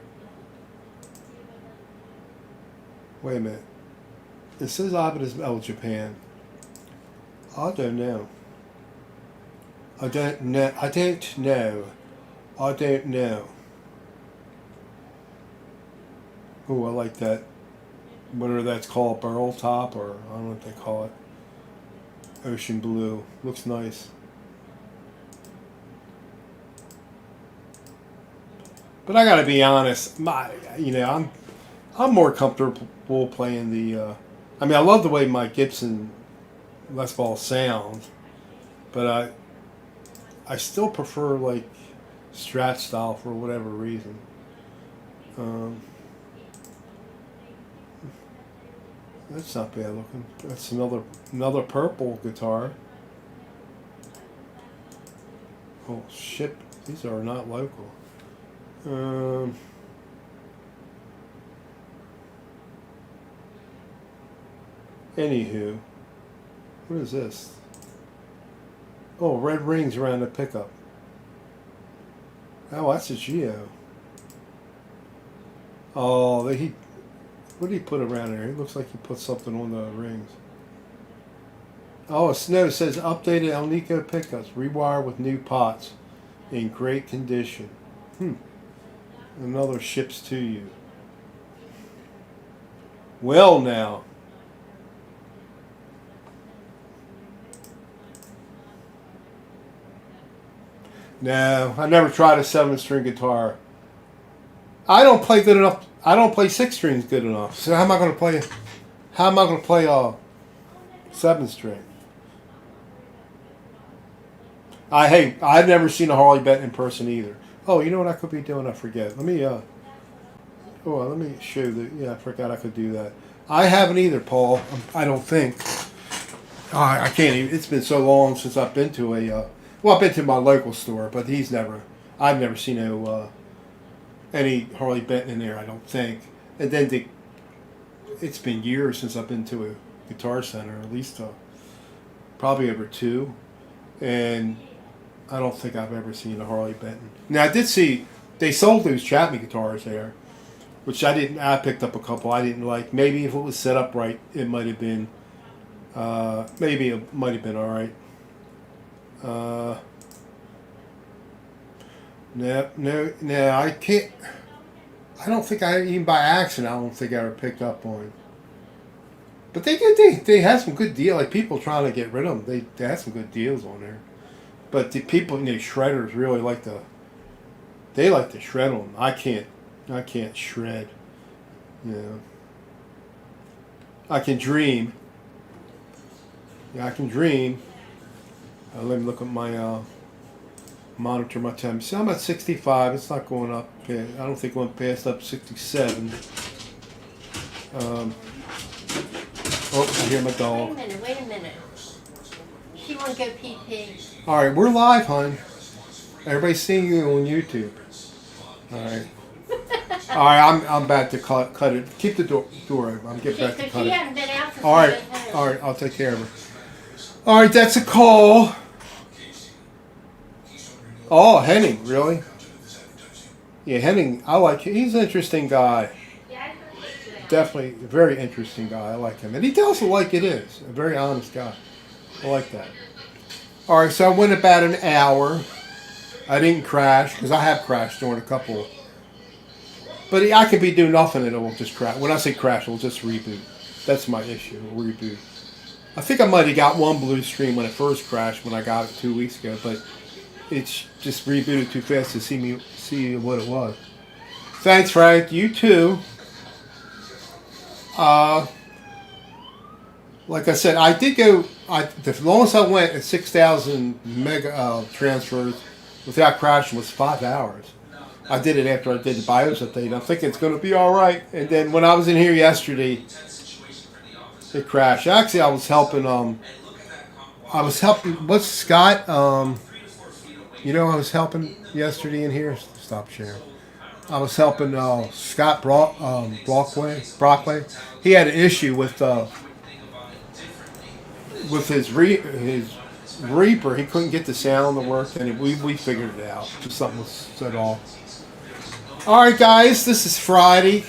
Wait a minute. It says Ibanez, Japan. I don't know. I don't know. Oh, I like that. Whatever that's called, barrel top, or I don't know what they call it. Ocean blue. Looks nice. But I gotta be honest, I'm more comfortable playing the. I love the way my Gibson Les Paul sounds, but I still prefer like Strat style for whatever reason. That's not bad looking. That's another purple guitar. Oh shit! These are not local. Anywho, what is this? Oh, red rings around the pickup. Oh, that's a Geo. Oh, what did he put around there? It looks like he put something on the rings. Oh, it says updated Alnico pickups, rewired with new pots, in great condition. Another ships to you. Well, now. No, I never tried a 7-string guitar. I don't play good enough. I don't play 6 strings good enough. So how am I going to play? How am I going to play a 7-string? I've never seen a Harley Benton in person either. Oh, you know what I could be doing? I forget. Let me let me show the. Yeah, I forgot I could do that. I haven't either, Paul. I don't think. I can't even. It's been so long since I've been to a. Well, I've been to my local store, but I've never seen any Harley Benton in there. I don't think. And then it's been years since I've been to a Guitar Center, at least probably over 2, and I don't think I've ever seen a Harley Benton. Now I did see they sold those Chapman guitars there, which I didn't. I picked up a couple I didn't like. Maybe if it was set up right, it might have been. Maybe it might have been all right. No, I can't. I don't think even by accident. I don't think I ever picked up one. But they had some good deals. Like people trying to get rid of them, they had some good deals on there. But the people, shredders really like to. They like to shred them. I can't shred. I can dream. Yeah, I can dream. Let me look at my monitor my time. See, I'm at 65. It's not going up. I don't think it went past up 67. I hear my dog. Wait a minute. She want to go pee. All right, we're live, hon. Everybody's seeing you on YouTube. All right. All right, I'm about to cut it. Keep the door open. I'm getting back to cut she it. hasn't been out since All right, I'll take care of her. All right, that's a call. Oh, Henning, really? Yeah, Henning, I like him. He's an interesting guy. Definitely a very interesting guy. I like him. And he tells it like it is. A very honest guy. I like that. All right, so I went about an hour. I didn't crash, because I have crashed during a couple. But I could be doing nothing and it will just crash. When I say crash, it will just reboot. That's my issue, it will reboot. I think I might have got one blue screen when it first crashed, when I got it 2 weeks ago, but it's just rebooted too fast to see what it was. Thanks, Frank. You too. Like I said, I did go. The longest I went at 6,000 mega transfers without crashing was 5 hours. I did it after I did the BIOS update. I'm thinking it's going to be all right. And then when I was in here yesterday, it crashed. Actually, I was helping. What's Scott? I was helping yesterday in here. Stop sharing. I was helping Scott Brockway. He had an issue with his Reaper. He couldn't get the sound to work, and we figured it out. Just something was set off. All right, guys. This is Friday,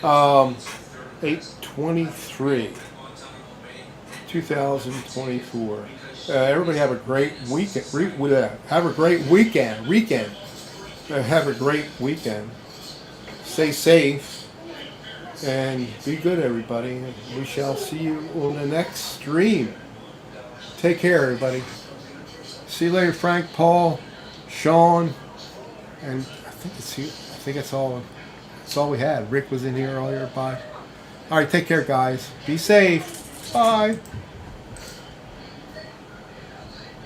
8/23, 2024. Everybody have a great weekend. Have a great weekend. Have a great weekend. Stay safe and be good, everybody. We shall see you on the next stream. Take care, everybody. See you later, Frank, Paul, Sean, and I think that's all. That's all we had. Rick was in here earlier. Bye. All right, take care, guys. Be safe. Bye.